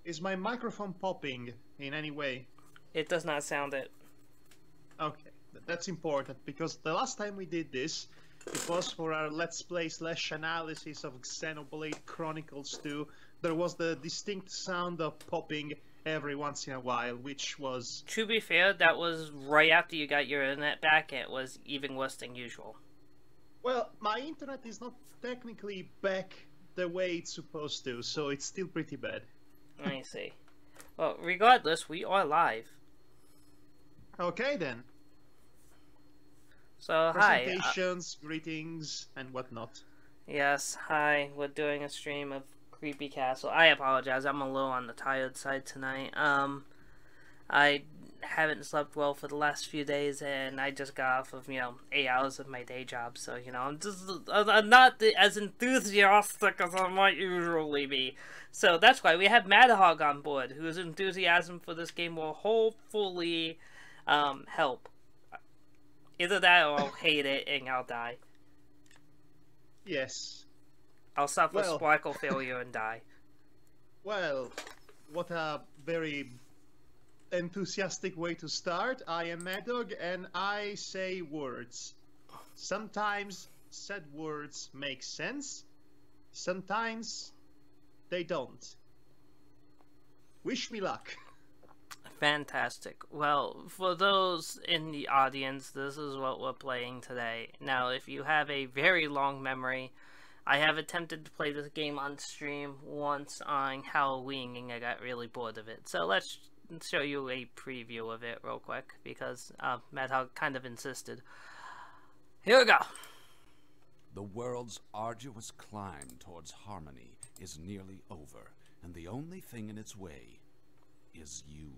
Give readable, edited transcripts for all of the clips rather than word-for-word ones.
Is my microphone popping in any way? It does not sound it. Okay, that's important, because the last time we did this, it was for our Let's Play / analysis of Xenoblade Chronicles 2. There was the distinct sound of popping every once in a while, which was... To be fair, that was right after you got your internet back, and it was even worse than usual. Well, my internet is not technically back the way it's supposed to, so it's still pretty bad. I see. Well, regardless, we are live. Okay then. So, hi. Presentations, greetings, and whatnot. Yes, hi. We're doing a stream of Creepy Castle. I apologize, I'm a little on the tired side tonight. I haven't slept well for the last few days, and I just got off of, 8 hours of my day job, so, I'm not as enthusiastic as I might usually be. So that's why we have Madhog on board, whose enthusiasm for this game will hopefully, help. Either that or I'll hate it and I'll die. Yes. I'll suffer sparkle failure and die. Well, what a very enthusiastic way to start. I am Madhog, and I say words. Sometimes said words make sense, sometimes they don't. Wish me luck. Fantastic. Well, for those in the audience, this is what we're playing today. Now, if you have a very long memory, I have attempted to play this game on stream once on Halloween, and I got really bored of it. So let's show you a preview of it real quick, because Madhog kind of insisted. Here we go. The world's arduous climb towards harmony is nearly over, and the only thing in its way is you.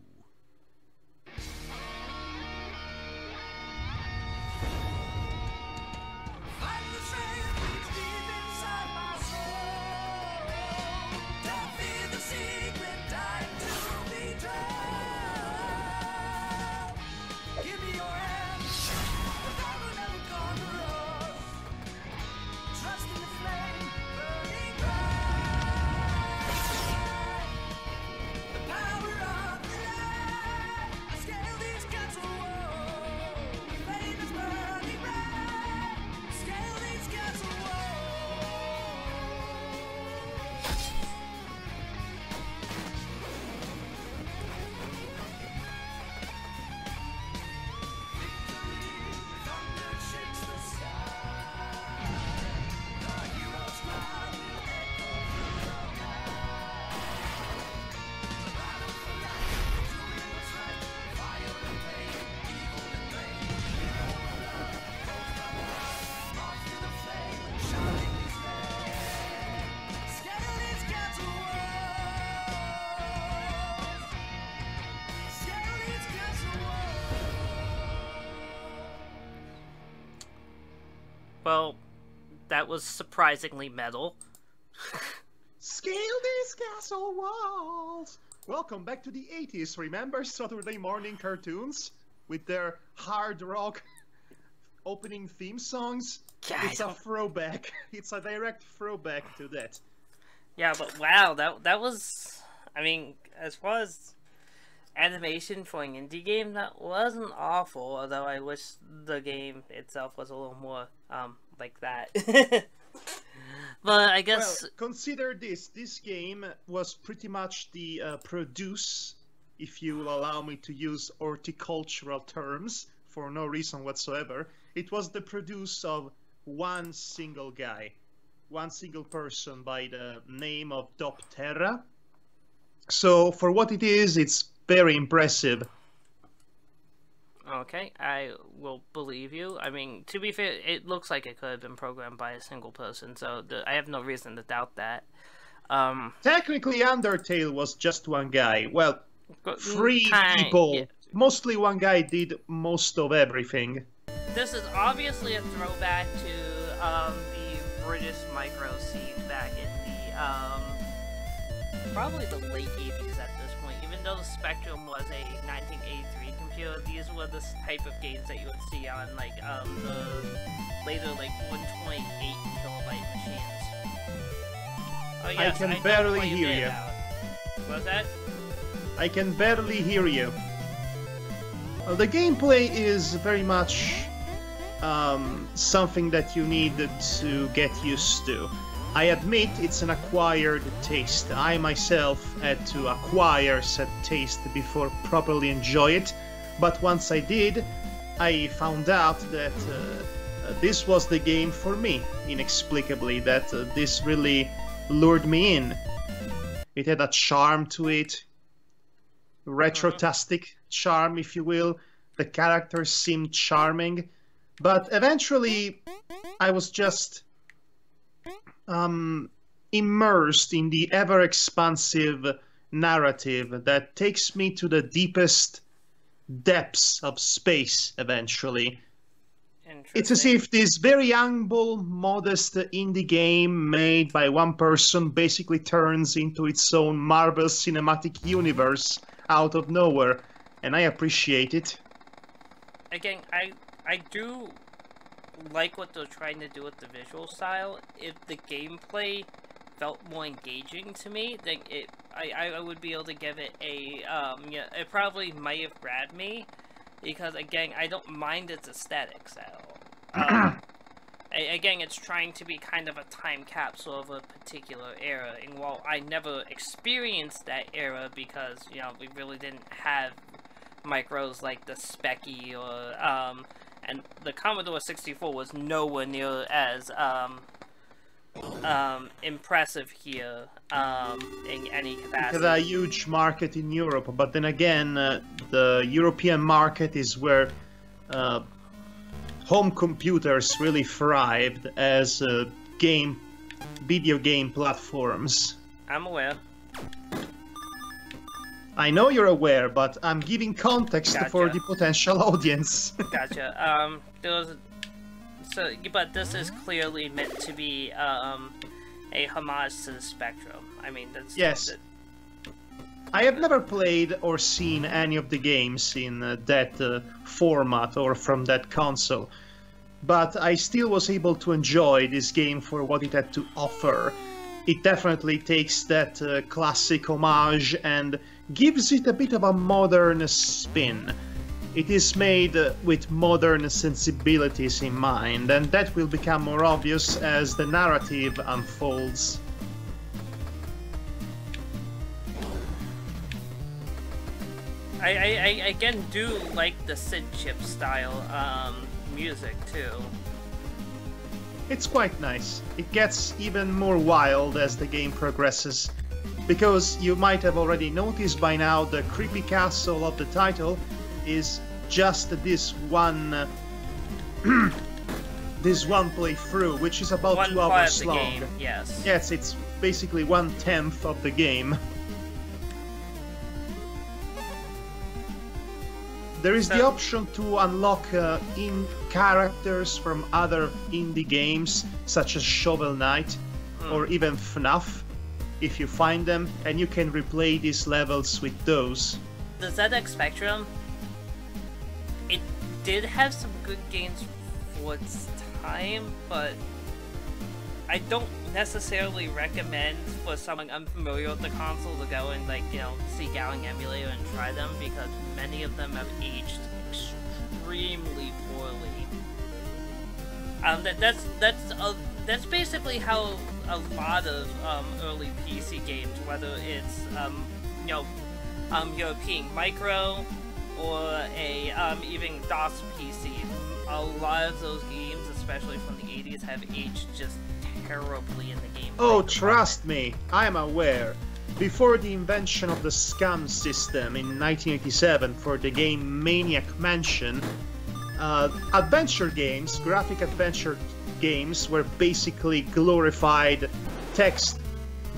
Well, that was surprisingly metal. Scale these castle walls! Welcome back to the 80s, remember Saturday morning cartoons? With their hard rock opening theme songs? Yeah, it's a throwback. It's a direct throwback to that. Yeah, but wow, that was... I mean, as far as animation for an indie game, that wasn't awful, although I wish the game itself was a little more, like that. But I guess... Well, consider this. This game was pretty much the produce, if you will allow me to use horticultural terms, for no reason whatsoever. It was the produce of one single guy. One single person by the name of Doptera. So, for what it is, it's very impressive. Okay, I will believe you. I mean, to be fair, it looks like it could have been programmed by a single person, so I have no reason to doubt that. Technically, Undertale was just one guy. Well, three people. Yeah. Mostly one guy did most of everything. This is obviously a throwback to the British micro scene back in the probably the late 80s at this point. Even though the Spectrum was a 1983 computer, these were the type of games that you would see on like the later like 128 kilobyte machines. Oh yes, I can barely hear you. What's that? I can barely hear you. The gameplay is very much something that you need to get used to. I admit it's an acquired taste. I myself had to acquire said taste before properly enjoy it, but once I did, I found out that this was the game for me, inexplicably, that this really lured me in. It had a charm to it, retrotastic charm, if you will. The characters seemed charming, but eventually I was just immersed in the ever-expansive narrative that takes me to the deepest depths of space eventually. It's as if this very humble, modest indie game made by one person basically turns into its own Marvel Cinematic Universe out of nowhere, and I appreciate it. Again, I do like what they're trying to do with the visual style. If the gameplay felt more engaging to me, then I would be able to give it a yeah, it probably might have grabbed me, because again, I don't mind its aesthetics at all. Again, it's trying to be kind of a time capsule of a particular era, and while I never experienced that era because, you know, we really didn't have micros like the Specky or and the Commodore 64 was nowhere near as impressive here in any capacity. It had a huge market in Europe, but then again, the European market is where home computers really thrived as video game platforms. I'm aware. I know you're aware, but I'm giving context for the potential audience. Gotcha. But this is clearly meant to be a homage to the Spectrum. I mean, that's... Yes. I have never played or seen any of the games in that format or from that console, but I still was able to enjoy this game for what it had to offer. It definitely takes that classic homage and gives it a bit of a modern spin. It is made with modern sensibilities in mind, and that will become more obvious as the narrative unfolds. I again do like the Sid Chip style music too. It's quite nice. It gets even more wild as the game progresses, because you might have already noticed by now the creepy castle of the title is just this one this one playthrough, which is about 2 hours long. Game, yes. Yes, it's basically 1/10 of the game. There is the option to unlock in characters from other indie games, such as Shovel Knight or even FNAF, if you find them, and you can replay these levels with those. The ZX Spectrum, it did have some good games for its time, but I don't necessarily recommend for someone unfamiliar with the console to go and, like, you know, seek out an emulator and try them, because many of them have aged extremely poorly. That's basically how a lot of early PC games, whether it's you know, European Micro or a even DOS PC, a lot of those games, especially from the 80s, have aged just terribly in the game. Oh, trust me, I am aware. Before the invention of the SCUM system in 1987 for the game Maniac Mansion, adventure games, graphic adventure games, were basically glorified text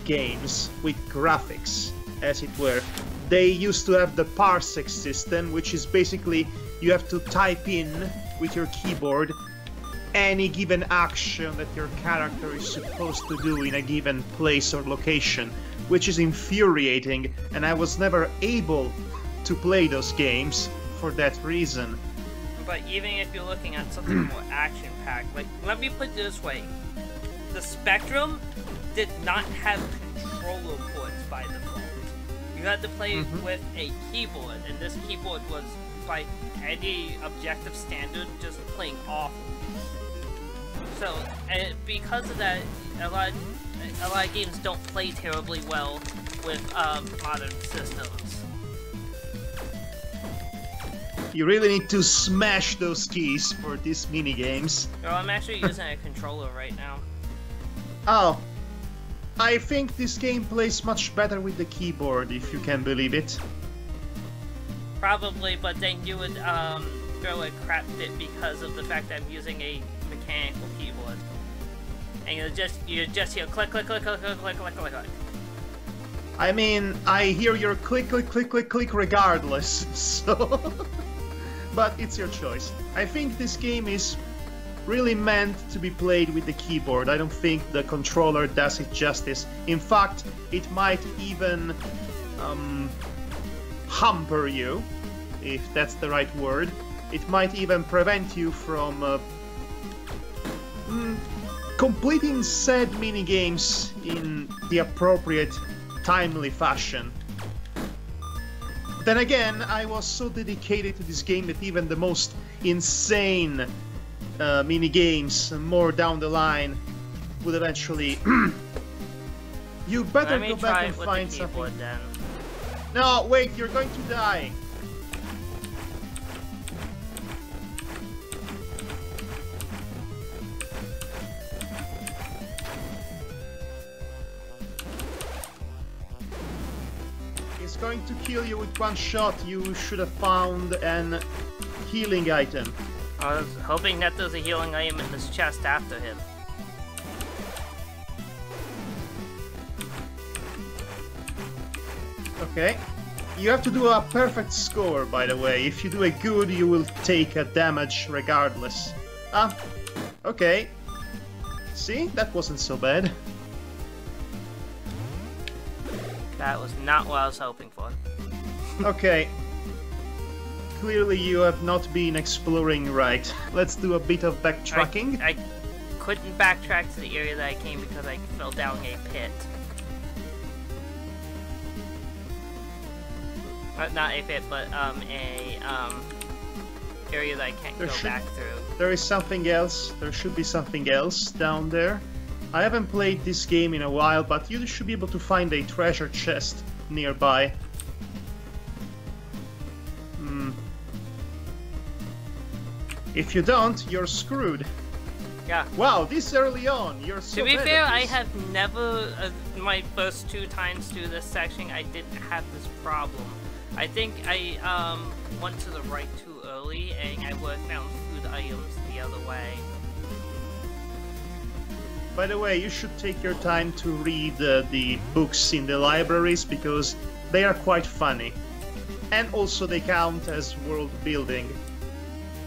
games with graphics, as it were. They used to have the parsec system, which is basically you have to type in with your keyboard any given action that your character is supposed to do in a given place or location, which is infuriating, and I was never able to play those games for that reason. But even if you're looking at something more action-packed, like, let me put it this way, the Spectrum did not have controller ports by default. You had to play with a keyboard, and this keyboard was, by any objective standard, just plain awful. So, because of that, a lot of games don't play terribly well with modern systems. You really need to smash those keys for these minigames. Oh, I'm actually using a controller right now. Oh. I think this game plays much better with the keyboard, if you can believe it. Probably, but then you would throw a crap fit because of the fact that I'm using a mechanical keyboard. And you just hear click, click, click, click, click, click, click, click, click. I mean, I hear your click, click, click, click, click regardless, so... But it's your choice. I think this game is really meant to be played with the keyboard. I don't think the controller does it justice. In fact, it might even hamper you, if that's the right word. It might even prevent you from completing said minigames in the appropriate, timely fashion. Then again, I was so dedicated to this game that even the most insane minigames, more down the line, would eventually... You better go back and find something. Then. No, wait, you're going to die. It's going to kill you with one shot. You should have found an healing item. I was hoping that there's a healing item in this chest after him. Okay. You have to do a perfect score, by the way. If you do a good, you will take a damage regardless. Ah, okay. See? That wasn't so bad. That was not what I was hoping for. Okay. Clearly you have not been exploring right. Let's do a bit of backtracking. I couldn't backtrack to the area that I came because I fell down a pit. Not a pit, but area that I can't go back through. There is something else. There should be something else down there. I haven't played this game in a while, but you should be able to find a treasure chest nearby. If you don't, you're screwed. Yeah. Wow, this early on, you're so To be bad fair, at I this. have never, my first 2 times through this section, I didn't have this problem. I think I went to the right too early, and I would have found food items the other way. By the way, you should take your time to read the books in the libraries, because they are quite funny. And also they count as world building.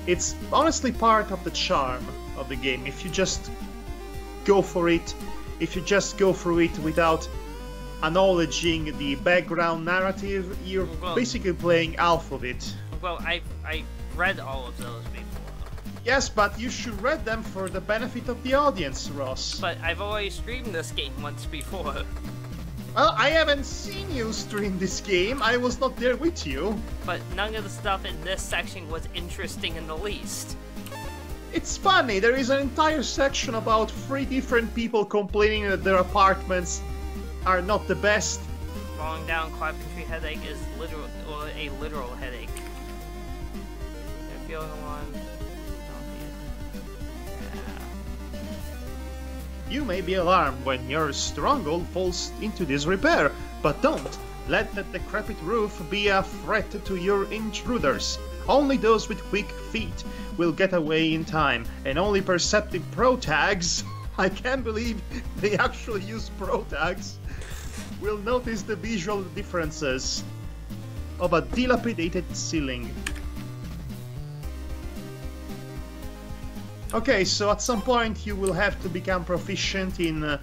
It's honestly part of the charm of the game. If you just go for it, if you just go through it without acknowledging the background narrative, you're basically playing half of it. Well, I read all of those before. Yes, but you should read them for the benefit of the audience, Ross. But I've already streamed this game once before. Well, I haven't seen you stream this game. I was not there with you. But none of the stuff in this section was interesting in the least. It's funny, there is an entire section about 3 different people complaining that their apartments are not the best. Falling down carpentry headache is literal, or a literal headache. If you're the one, You may be alarmed when your stronghold falls into disrepair, but don't let the decrepit roof be a threat to your intruders. Only those with quick feet will get away in time, and only perceptive pro tags, I can't believe they actually use pro tags, will notice the visual differences of a dilapidated ceiling. Okay, so at some point you will have to become proficient in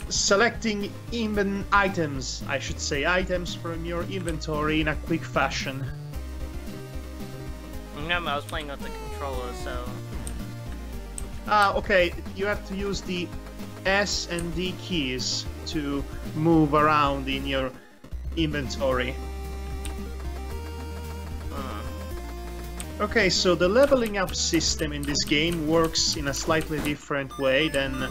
selecting even items, I should say, items from your inventory in a quick fashion. Remember, I was playing with the controller, so... Okay, you have to use the S and D keys to move around in your inventory. Okay, so the leveling up system in this game works in a slightly different way than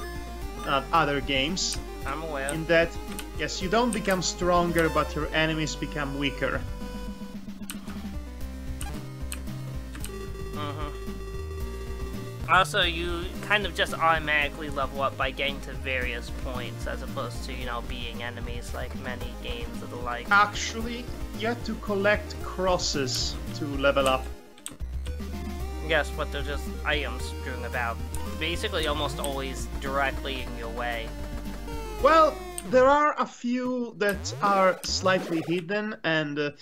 other games. I'm aware. In that, yes, you don't become stronger, but your enemies become weaker. Also, you kind of just automatically level up by getting to various points, as opposed to, you know, beating enemies like many games of the like. Actually, you have to collect crosses to level up. Yes, but they're just items strewn about. Basically, almost always directly in your way. Well, there are a few that are slightly hidden, and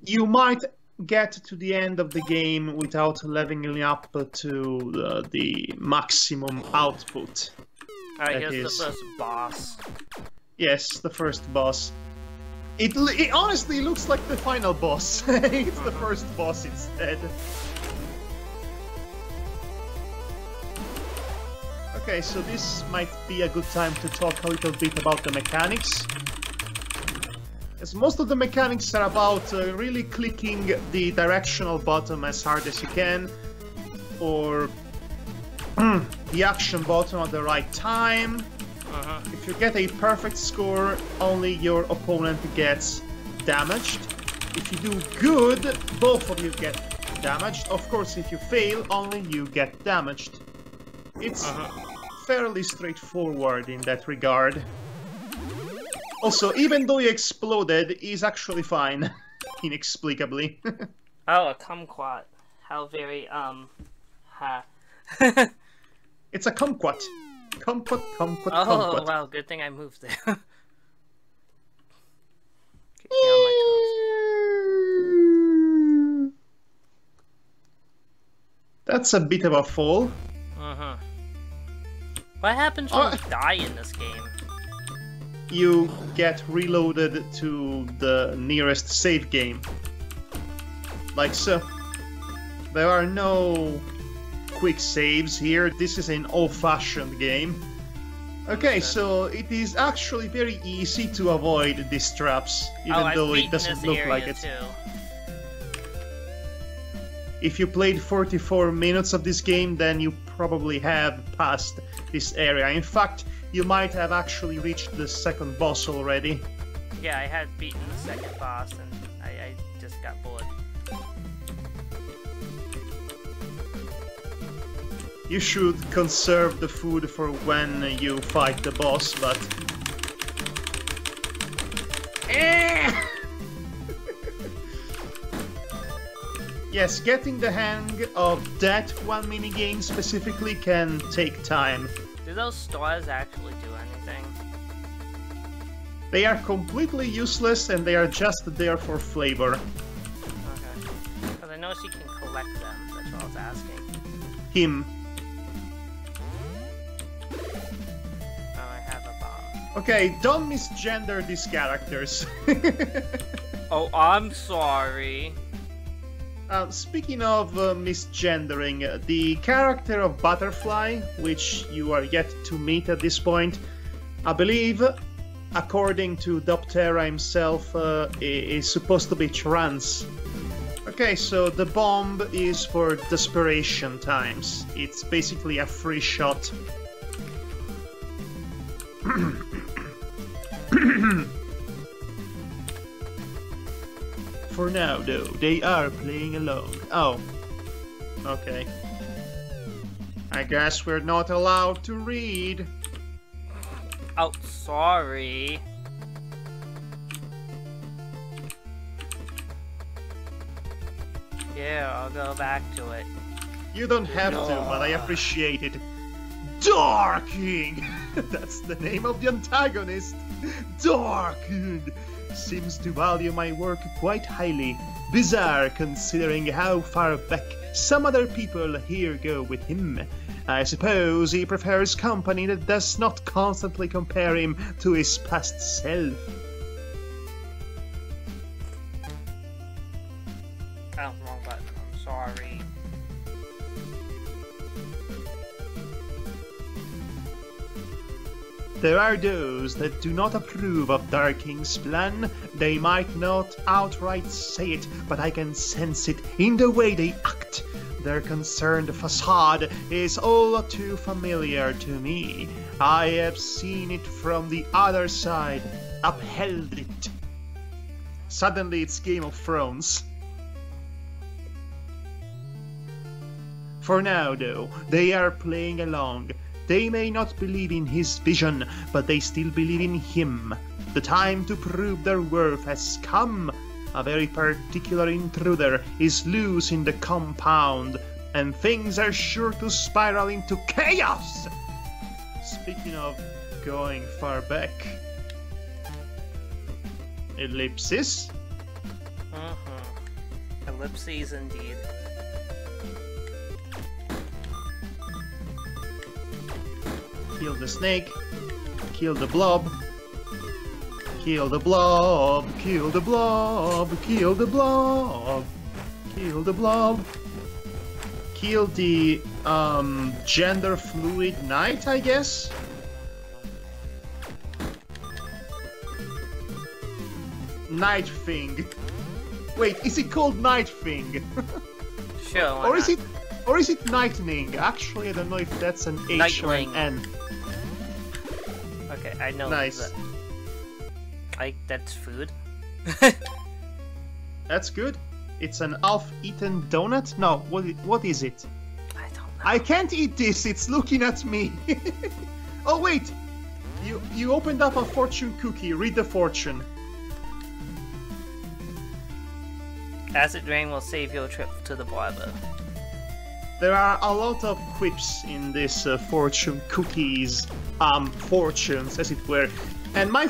you might get to the end of the game without leveling up to the maximum output. Alright, here's the first boss. Yes, the first boss. It honestly looks like the final boss. It's the first boss instead. Okay, so this might be a good time to talk a little bit about the mechanics. As most of the mechanics are about really clicking the directional button as hard as you can, or the action button at the right time. If you get a perfect score, only your opponent gets damaged. If you do good, both of you get damaged. Of course, if you fail, only you get damaged. It's fairly straightforward in that regard. Also, even though he exploded, he's actually fine, inexplicably. Oh, a kumquat. How very, It's a kumquat. Kumquat, kumquat, oh, kumquat. wow, good thing I moved there. Keep me on my toes. That's a bit of a fall. What happens when you die in this game? You get reloaded to the nearest save game. Like so. There are no quick saves here. This is an old-fashioned game. Okay, so it is actually very easy to avoid these traps, even though it doesn't look like it. Too. If you played 44 minutes of this game, then you probably have passed this area. In fact, you might have actually reached the second boss already. Yeah, I had beaten the second boss, and I just got bored. You should conserve the food for when you fight the boss, but... Yes, getting the hang of that one minigame specifically can take time. Do those stars actually do anything? They are completely useless and they are just there for flavor. Okay. Because I noticed you can collect them, that's what I was asking. Him. Oh, I have a bomb. Okay, don't misgender these characters. Oh, I'm sorry. Speaking of misgendering, the character of Butterfly, which you are yet to meet at this point, I believe, according to Doptera himself, is supposed to be trans. Okay, so the bomb is for desperation times. It's basically a free shot. For now, though, they are playing along. Oh. Okay. I guess we're not allowed to read. Oh, sorry. Yeah, I'll go back to it. You don't have to, but I appreciate it. Darking! That's the name of the antagonist. Darking! Seems to value my work quite highly. Bizarre, considering how far back some other people here go with him. I suppose he prefers company that does not constantly compare him to his past self. Oh, wrong button. I'm sorry. There are those that do not approve of Darking's plan. They might not outright say it, but I can sense it in the way they act. Their concerned facade is all too familiar to me. I have seen it from the other side, upheld it. Suddenly it's Game of Thrones. For now, though, they are playing along. They may not believe in his vision, but they still believe in him. The time to prove their worth has come. A very particular intruder is loose in the compound, and things are sure to spiral into chaos! Speaking of going far back... Ellipsis? Ellipses indeed. Kill the snake, kill the blob, kill the blob, kill the blob, kill the blob, kill the blob, kill the gender fluid knight, I guess? Night thing. Wait, is it called night thing? Sure, why Or is not? Or is it Nightning? Actually, I don't know if that's an H or an Nightwing. N. Okay, I know Nice. that. That's food. That's good. It's an half-eaten donut? No, what is it? I don't know. I can't eat this, it's looking at me. Oh wait! You opened up a fortune cookie, read the fortune. Acid rain will save your trip to the barber. There are a lot of quips in this fortune cookies, fortunes as it were. And my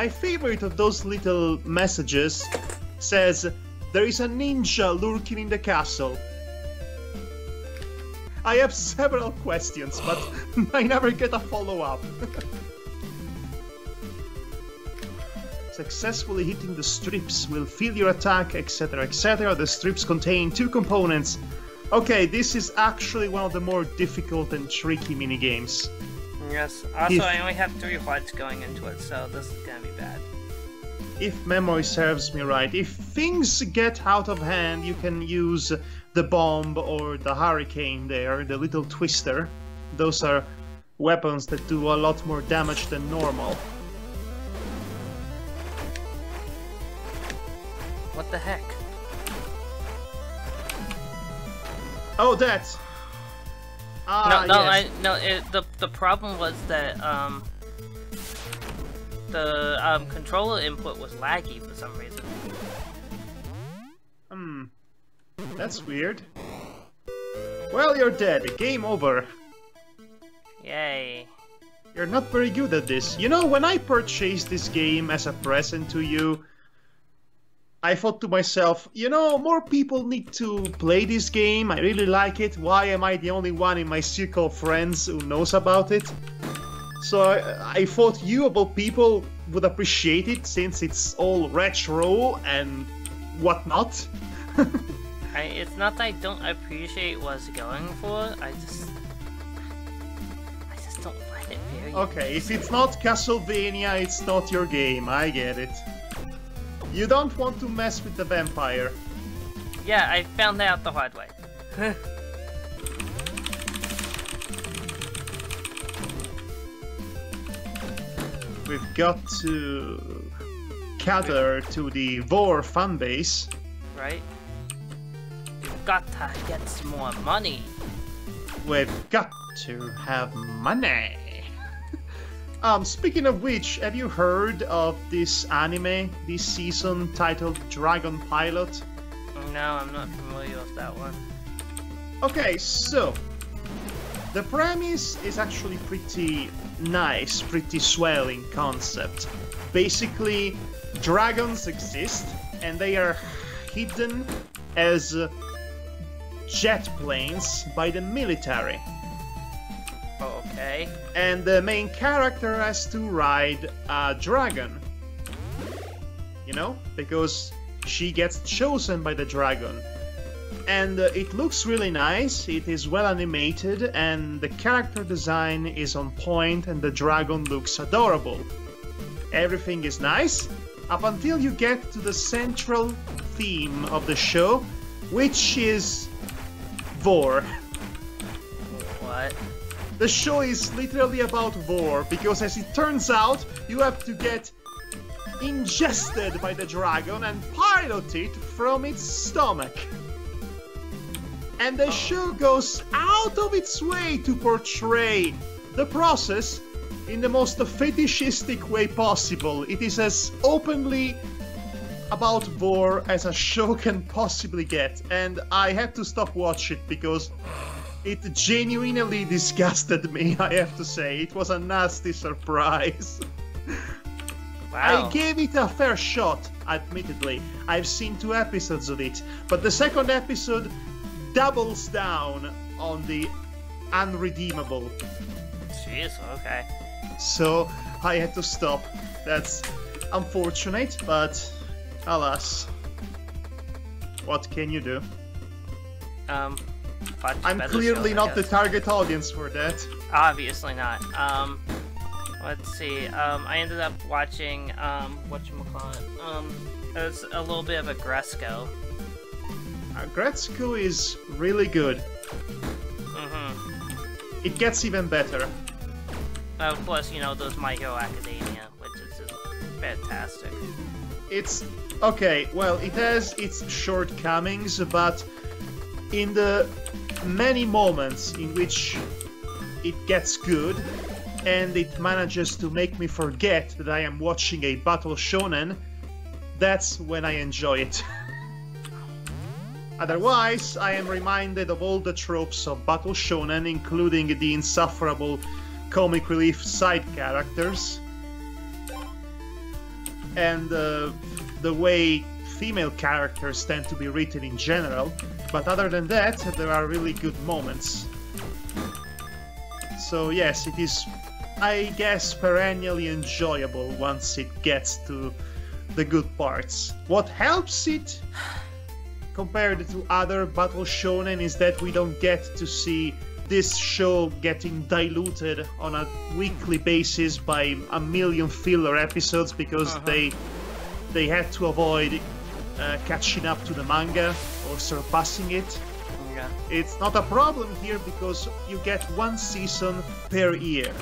favorite of those little messages says, there is a ninja lurking in the castle. I have several questions, but I never get a follow-up. Successfully hitting the strips will fill your attack, etc, etc. The strips contain 2 components. Okay, this is actually one of the more difficult and tricky minigames. Yes. Also, I only have 3 hearts going into it, so this is gonna be bad. If memory serves me right, if things get out of hand, you can use the bomb or the hurricane there, the little twister. Those are weapons that do a lot more damage than normal. What the heck? Oh, that! Yes. The problem was that, the, controller input was laggy for some reason. That's weird. Well, you're dead. Game over. Yay. You're not very good at this. You know, when I purchased this game as a present to you, I thought to myself, you know, more people need to play this game. I really like it. Why am I the only one in my circle of friends who knows about it? So I thought you, of all people, would appreciate it since it's all retro and whatnot. It's not that I don't appreciate what it's going for, I just don't find it very... Okay, if it's not Castlevania, it's not your game. I get it. You don't want to mess with the vampire. Yeah, I found that out the hard way. We've got to cater to the Vor fanbase. Right? We've got to get some more money. We've got to have money. Speaking of which, have you heard of this anime this season titled Dragon Pilot? No, I'm not familiar with that one. Okay, so the premise is actually pretty nice, pretty swell in concept. Basically, dragons exist and they are hidden as jet planes by the military. Okay. And the main character has to ride a dragon. You know? Because she gets chosen by the dragon. And it looks really nice, it is well animated, and the character design is on point, and the dragon looks adorable. Everything is nice, up until you get to the central theme of the show, which is Vor. What? The show is literally about Vor, because as it turns out, you have to get ingested by the dragon and pilot it from its stomach. And the show goes out of its way to portray the process in the most fetishistic way possible. It is as openly about Vor as a show can possibly get, and I had to stop watching it because it genuinely disgusted me, I have to say. It was a nasty surprise. Wow. I gave it a fair shot, admittedly. I've seen 2 episodes of it, but the second episode doubles down on the unredeemable. Jeez, okay. So I had to stop. That's unfortunate, but alas. What can you do? I'm clearly not the target audience for that. Obviously not. Let's see. I ended up watching, whatchamacallit? It's a little bit of a Gresco. Gretzko is really good. Mm-hmm. It gets even better. Of course, you know, those My Hero Academia, which is just fantastic. It's... okay, well, it has its shortcomings, but in the many moments in which it gets good, and it manages to make me forget that I am watching a battle shonen, that's when I enjoy it. Otherwise, I am reminded of all the tropes of battle shonen, including the insufferable comic relief side characters, and the way female characters tend to be written in general, but other than that, there are really good moments. So yes, it is, I guess, perennially enjoyable once it gets to the good parts. What helps it, compared to other battle shonen, is that we don't get to see this show getting diluted on a weekly basis by a million filler episodes, because they had to avoid catching up to the manga or surpassing it. Yeah. It's not a problem here because you get 1 season per year.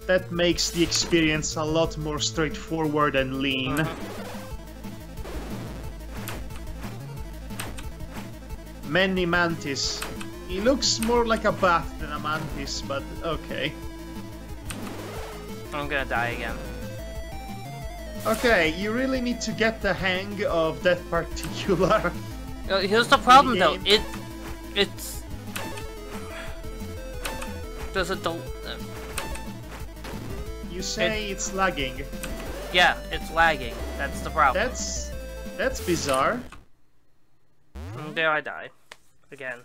That makes the experience a lot more straightforward and lean. Manny Mantis. He looks more like a bat than a mantis, but okay. I'm gonna die again. Okay, you really need to get the hang of that particular... Here's the problem though, it's... Does it You say it's lagging. Yeah, it's lagging. That's the problem. That's bizarre. And there I die. Again.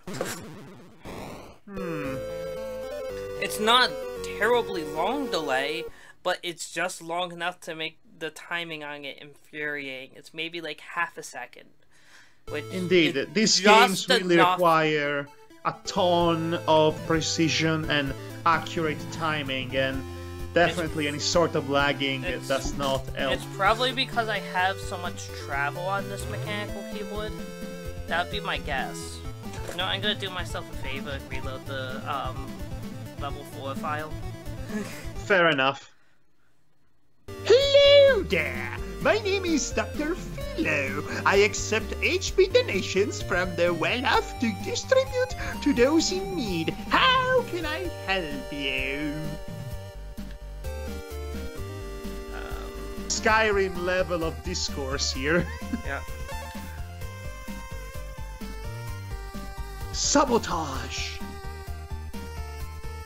It's not terribly long delay, but it's just long enough to make the timing on it infuriating. It's maybe like half a second. Which indeed, these games really require a ton of precision and accurate timing, and definitely any sort of lagging does not help. It's probably because I have so much travel on this mechanical keyboard. That would be my guess. No, I'm gonna do myself a favor and reload the level 4 file. Fair enough. Hello there! My name is Dr. Philo. I accept HP donations from the well-off to distribute to those in need. How can I help you? Skyrim level of discourse here. Yeah. Sabotage!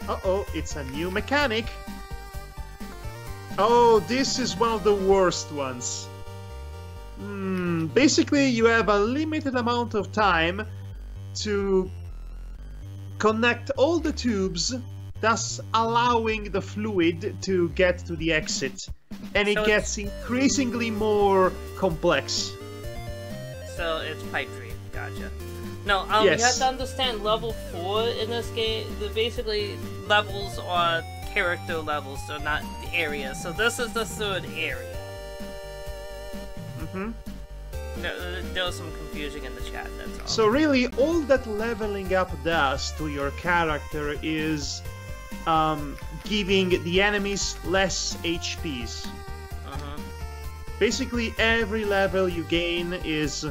Uh-oh, it's a new mechanic. Oh, this is one of the worst ones. Basically, you have a limited amount of time to connect all the tubes, thus allowing the fluid to get to the exit. And it gets increasingly more complex. So it's pipe dream. Gotcha. No, you have Yes. to understand level 4 in this game. Basically, levels are character levels, so not areas. So this is the 3rd area. Mm-hmm. There was some confusion in the chat, that's all. So really, all that leveling up does to your character is giving the enemies less HPs. Basically, every level you gain is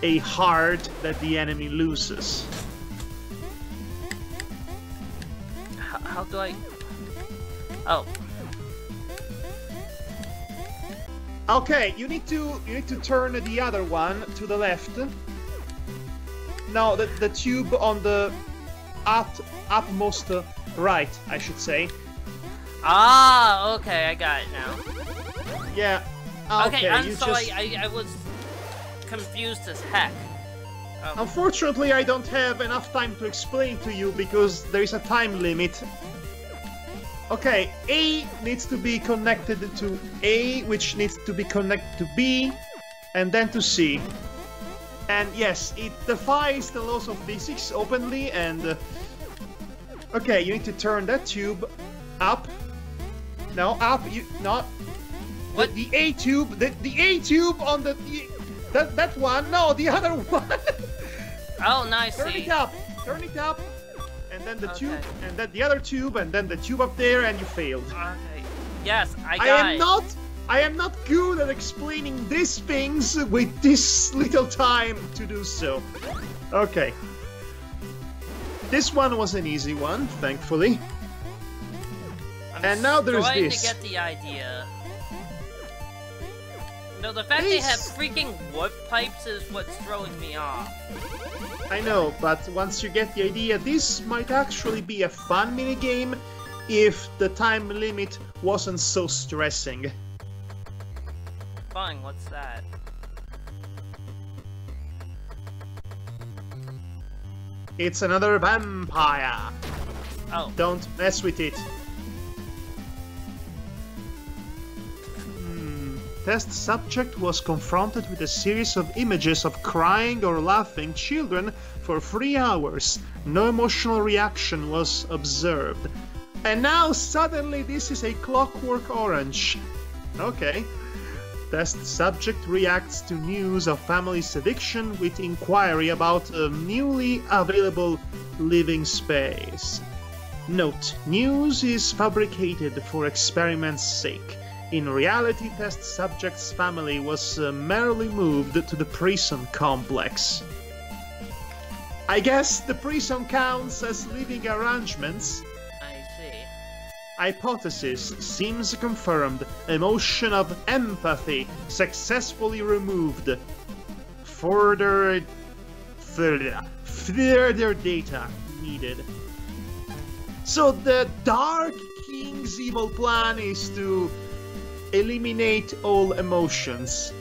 a heart that the enemy loses. How do I... Oh. Okay, you need to turn the other one to the left. No, the tube on the upmost right, I should say. Ah, okay, I got it now. Yeah. Okay, I'm you sorry, just... I was confused as heck. Oh. Unfortunately, I don't have enough time to explain to you because there is a time limit. Okay, A needs to be connected to A, which needs to be connected to B, and then to C. And yes, it defies the laws of physics openly, and... okay, you need to turn that tube up. No, up, not... What? The A tube, the A tube on the... that one, no, the other one! Oh, nice. Turn it up, and then the tube, and then the other tube, and then the tube up there, and you failed. Okay. Yes, I got it. I am not good at explaining these things with this little time to do so. Okay. This one was an easy one, thankfully. And now there's trying this. To get the idea. No, the fact they have freaking warp pipes is what's throwing me off. I know, but once you get the idea, this might actually be a fun minigame if the time limit wasn't so stressing. Fine, what's that? It's another vampire. Oh. Don't mess with it. Test subject was confronted with a series of images of crying or laughing children for 3 hours. No emotional reaction was observed. And now suddenly this is a Clockwork Orange. Okay. Test subject reacts to news of family's eviction with inquiry about a newly available living space. Note, news is fabricated for experiment's sake. In reality, test subject's family was merely moved to the prison complex. I guess the prison counts as living arrangements. I see. Hypothesis seems confirmed. Emotion of empathy successfully removed. Further data needed. So the Dark King's evil plan is to eliminate all emotions.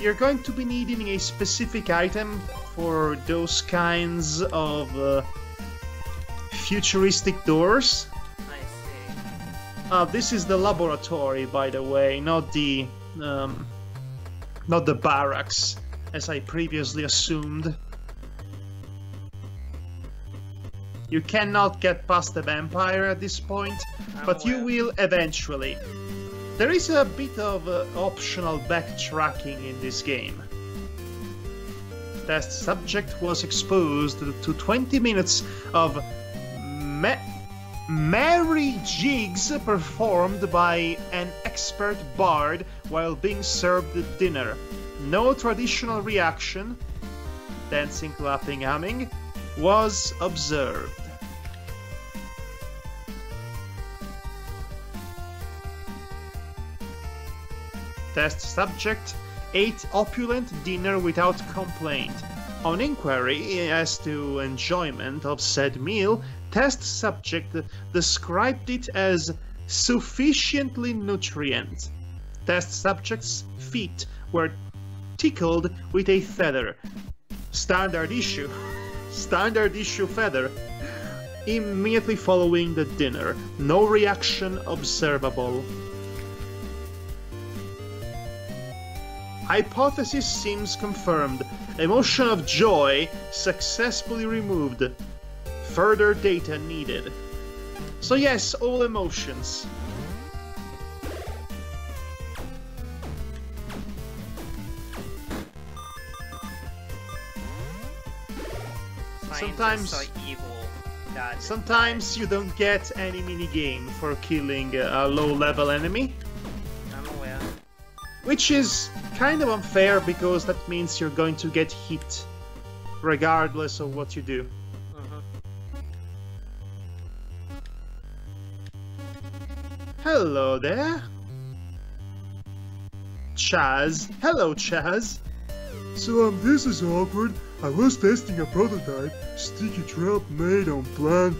You're going to be needing a specific item for those kinds of futuristic doors. I see. This is the laboratory, by the way, not the barracks, as I previously assumed. You cannot get past the vampire at this point, but you will eventually. There is a bit of optional backtracking in this game. Test subject was exposed to 20 minutes of merry jigs performed by an expert bard while being served dinner. No traditional reaction, dancing, clapping, humming, was observed. Test subject ate opulent dinner without complaint. On inquiry as to enjoyment of said meal, test subject described it as sufficiently nutrient. Test subject's feet were tickled with a feather. Standard issue feather. Immediately following the dinner, no reaction observable. Hypothesis seems confirmed. Emotion of joy successfully removed. Further data needed. So yes, all emotions. Sometimes, so evil. God, sometimes you don't get any minigame for killing a low-level enemy. I'm aware. Which is kind of unfair because that means you're going to get hit regardless of what you do. Hello there. Chaz. Hello, Chaz. So this is awkward. I was testing a prototype, sticky trap made on plant.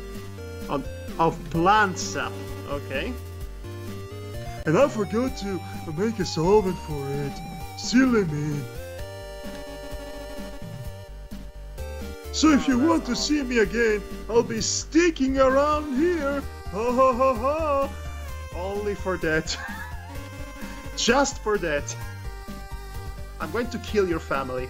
Of plant sap. Okay. And I forgot to make a solvent for it. Silly me. So if you want to see me again, I'll be sticking around here. Ha ha ha ha. Only for that. Just for that. I'm going to kill your family.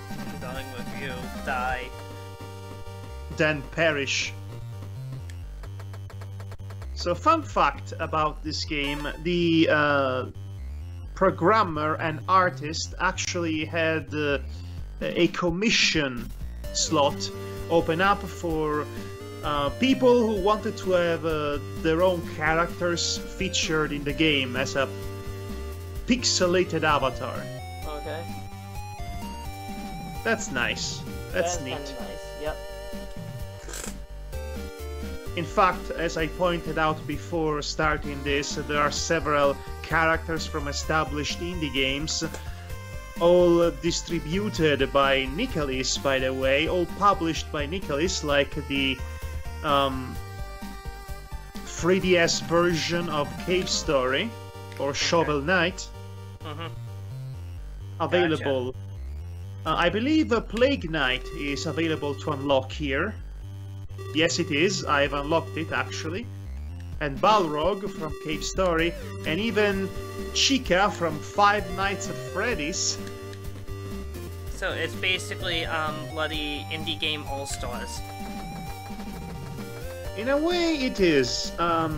I'm dying with you. Die. Then perish. So, fun fact about this game, the programmer and artist actually had a commission slot open up for people who wanted to have their own characters featured in the game as a pixelated avatar. Okay. That's nice. That's neat. Kinda nice. Yep. In fact, as I pointed out before starting this, there are several characters from established indie games, all distributed by Nicalis, by the way, all published by Nicalis, like the 3DS version of Cave Story or Shovel Knight. Available. Gotcha. I believe Plague Knight is available to unlock here. Yes, it is. I've unlocked it, actually. And Balrog from Cave Story, and even Chica from Five Nights at Freddy's. So it's basically bloody indie game all-stars. In a way, it is. But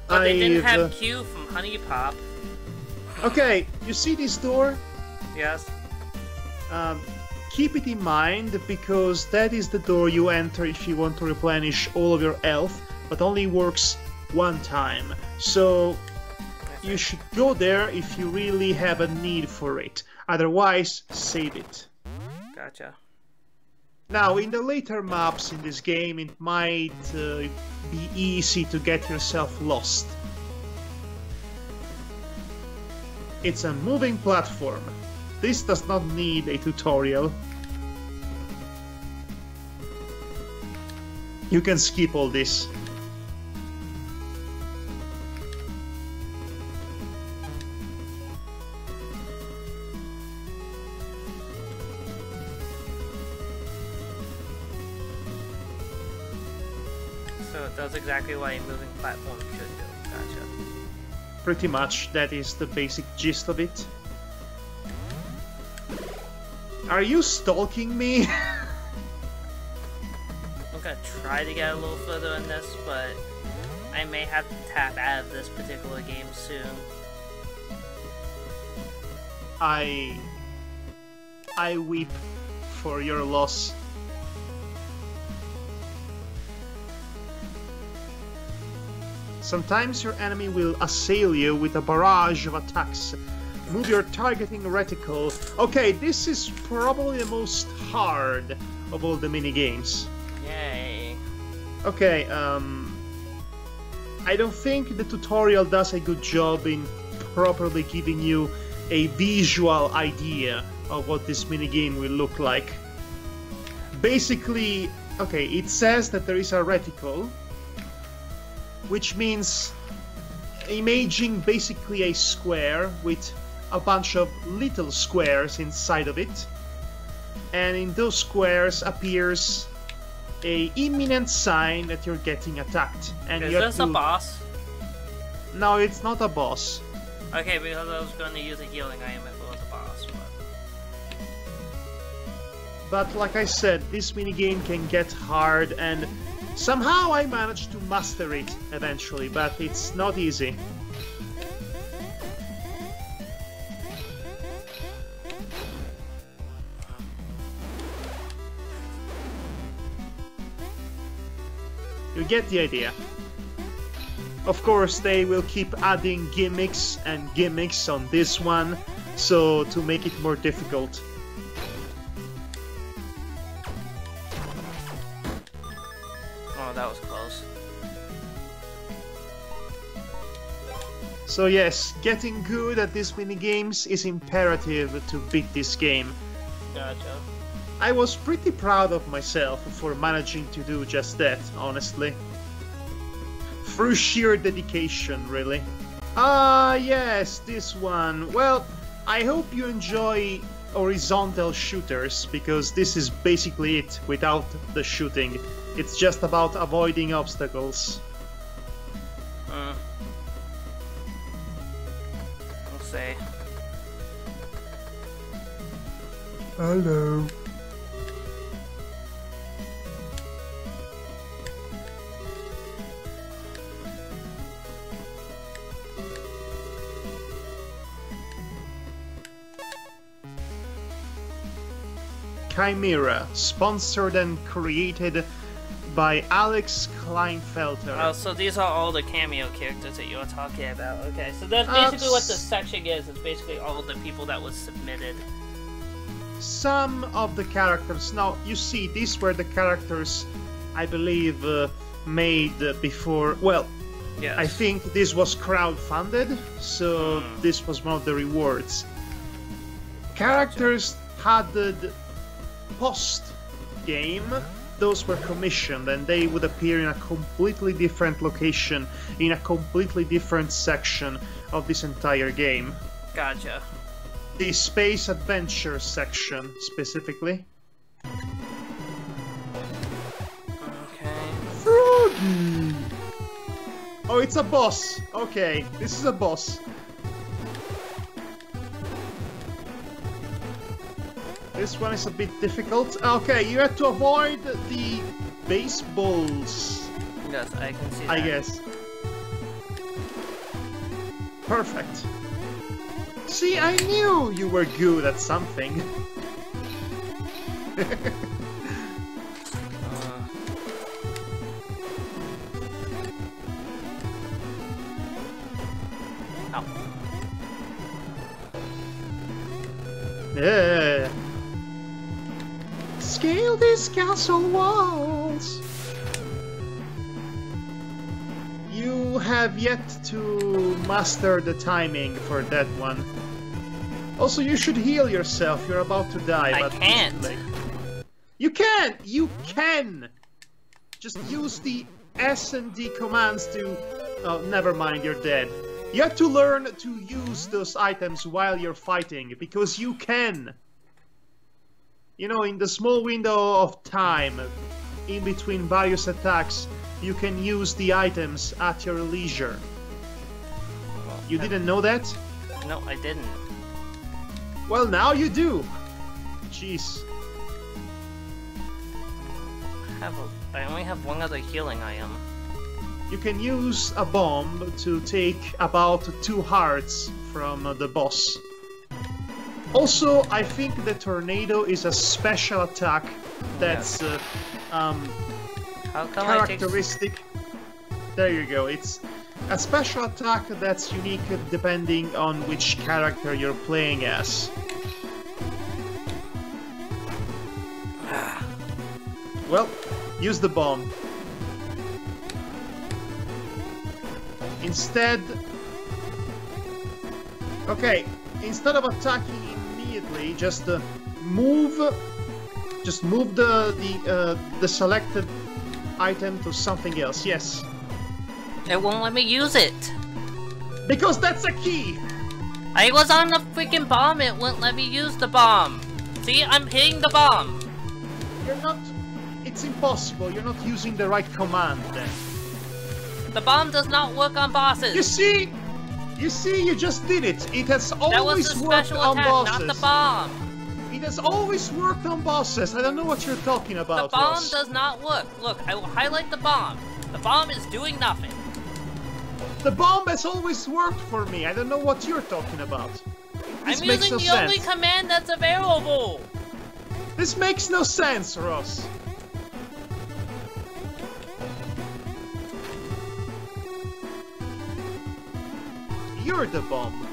they didn't have Q from Honey Pop. Okay, you see this door? Yes. Keep it in mind, because that is the door you enter if you want to replenish all of your health, but only works one time. So you should go there if you really have a need for it. Otherwise, save it. Gotcha. Now, in the later maps in this game, it might be easy to get yourself lost. It's a moving platform. This does not need a tutorial. You can skip all this. So it does exactly what a moving platform should do. Gotcha. Pretty much, that is the basic gist of it. Are you stalking me? I'm gonna try to get a little further in this, but I may have to tap out of this particular game soon. I weep for your loss. Sometimes your enemy will assail you with a barrage of attacks. Move your targeting reticle. Okay, this is probably the most hard of all the mini-games. Yay. Okay, I don't think the tutorial does a good job in properly giving you a visual idea of what this minigame will look like. Basically, okay, it says that there is a reticle, which means imaging basically a square with a bunch of little squares inside of it, and in those squares appears a imminent sign that you're getting attacked. And Is you have this to... a boss? No, it's not a boss. Okay, because I was going to use a healing item if it was a boss. But like I said, this minigame can get hard, and somehow I managed to master it eventually, but it's not easy. You get the idea. Of course, they will keep adding gimmicks and gimmicks on this one, so to make it more difficult. Oh, that was close. So yes, getting good at these minigames is imperative to beat this game. Gotcha. I was pretty proud of myself for managing to do just that, honestly. Through sheer dedication, really. Ah, yes, this one. Well, I hope you enjoy horizontal shooters, because this is basically it without the shooting. It's just about avoiding obstacles. We'll see. Hello. Chimera, sponsored and created by Alex Kleinfelter. Oh, so these are all the cameo characters that you were talking about. Okay, so that's basically what the section is. It's basically all the people that was submitted. Some of the characters. Now, you see, these were the characters I believe made before. Well, yes. I think this was crowdfunded, so this was one of the rewards. Characters added post-game, those were commissioned, and they would appear in a completely different location, in a completely different section of this entire game. Gotcha. The Space Adventure section, specifically. Okay. Froggy! Oh, it's a boss! Okay, this is a boss. This one is a bit difficult. Okay, you have to avoid the baseballs. Yes, I can see that. I guess. Perfect. See, I knew you were good at something. Yeah. Scale these castle walls. You have yet to master the timing for that one. Also, you should heal yourself. You're about to die. I but can't. You can! You can! Just use the S and D commands to... Oh, never mind, you're dead. You have to learn to use those items while you're fighting, because you can! You know, in the small window of time, in between various attacks, you can use the items at your leisure. You didn't know that? No, I didn't. Well, now you do! Jeez. I only have one other healing item. You can use a bomb to take about 2 hearts from the boss. Also, I think the tornado is a special attack that's How come characteristic. There you go. It's a special attack that's unique depending on which character you're playing as. Well, use the bomb. Instead... Okay, instead of attacking immediately, just move the selected item to something else. Yes. It won't let me use it. Because that's a key. I was on the freaking bomb. It wouldn't let me use the bomb. See, I'm hitting the bomb. You're not. It's impossible. You're not using the right command then. The bomb does not work on bosses. You see? You see, you just did it. It has That was always the worked special on attack, bosses. not the bomb. It has always worked on bosses. I don't know what you're talking The about, bomb Ross. does not work. Look, I will highlight the bomb. The bomb is doing nothing. The bomb has always worked for me. I don't know what you're talking about. This I'm makes using no the only sense. command that's available. This makes no sense, Ross. You're the bomb.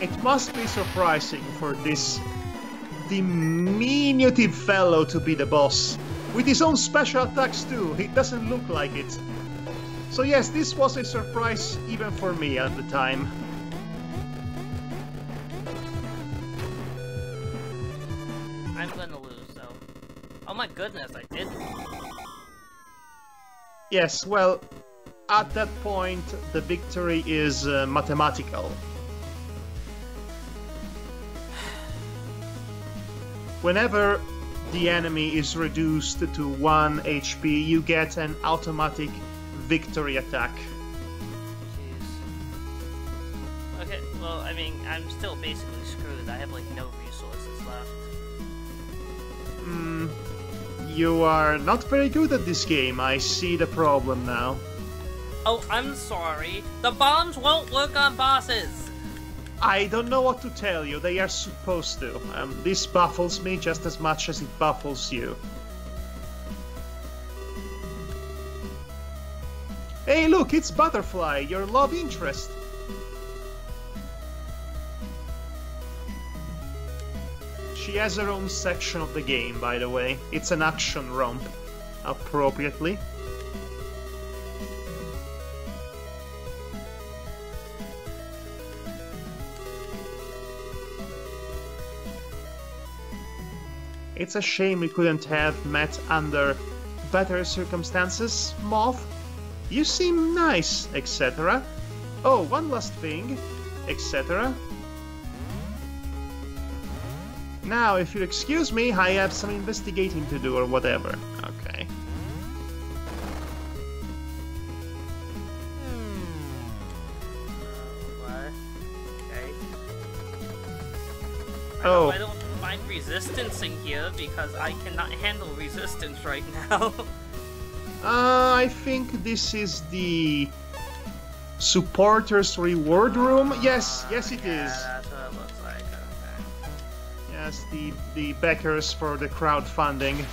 It must be surprising for this diminutive fellow to be the boss. With his own special attacks too, it doesn't look like it. So yes, this was a surprise even for me at the time. I'm gonna lose, though. Oh my goodness, I did. Yes, well, at that point, the victory is mathematical. Whenever the enemy is reduced to 1 HP, you get an automatic victory attack. Jeez. Okay, well, I mean, I'm still basically screwed. I have, like, no resources left. You are not very good at this game. I see the problem now. Oh, I'm sorry. The bombs won't work on bosses! I don't know what to tell you. They are supposed to. This baffles me just as much as it baffles you. Hey, look, it's Butterfly, your love interest. She has her own section of the game, by the way. It's an action romp, appropriately. It's a shame we couldn't have met under better circumstances, Moth. You seem nice, etc. Oh, one last thing, etc. Now, if you'll excuse me, I have some investigating to do or whatever. Okay. What? Okay. Oh. I don't find resistance in here because I cannot handle resistance right now. I think this is the supporters reward room. Yes, yes it is. That's what it looks like. Okay. Yes, the backers for the crowdfunding.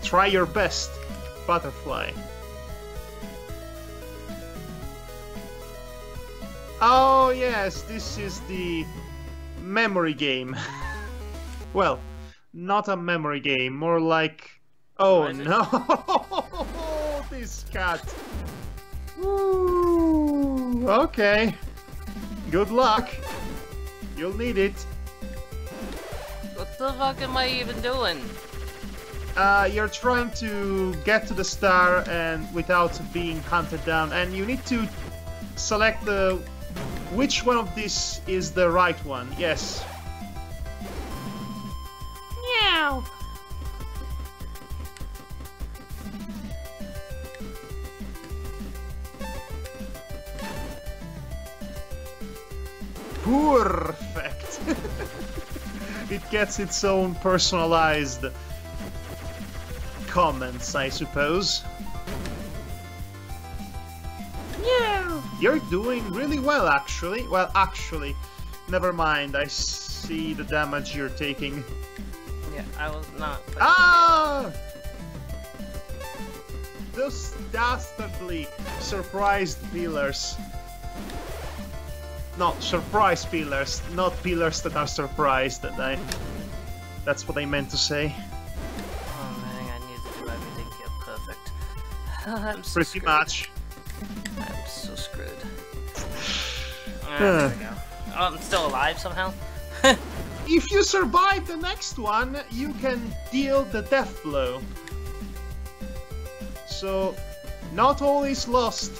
Try your best, Butterfly. Oh yes, this is the memory game. Well, not a memory game, more like... Oh no! This cat! Ooh, okay. Good luck. You'll need it. What the fuck am I even doing? You're trying to get to the star and without being hunted down, and you need to select the which one of these is the right one. Yes. Meow. Perfect. It gets its own personalized comments, I suppose. Yeah, you're doing really well, actually. Well, actually, never mind. I see the damage you're taking. Yeah, I was not. Ah! Those dastardly surprised pillars. No, surprise pillars, not pillars that are surprised. That's what I meant to say. Oh man, I need to do everything here perfect. I'm so Pretty screwed. much. I'm so screwed. There we go. Oh, I'm still alive somehow? If you survive the next one, you can deal the death blow. So, not all is lost.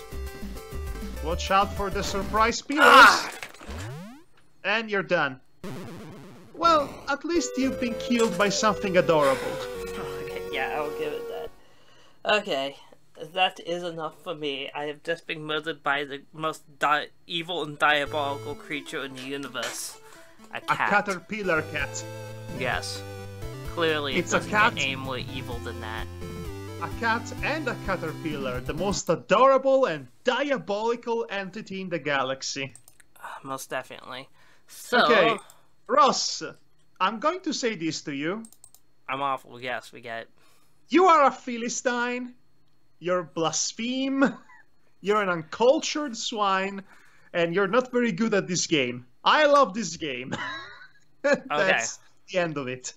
Watch out for the surprise pillars. And you're done. Well, at least you've been killed by something adorable. Okay, yeah, I'll give it that. Okay, that is enough for me. I have just been murdered by the most evil and diabolical creature in the universe. A cat. A caterpillar cat. Yes. Clearly, It's it a doesn't cat. get any more evil than that. A cat and a caterpillar, the most adorable and diabolical entity in the galaxy. Most definitely. So, Okay, Ross, I'm going to say this to you. I'm awful. Yes, we get it. You are a Philistine, you're blaspheme, you're an uncultured swine, and you're not very good at this game. I love this game. That's the end of it.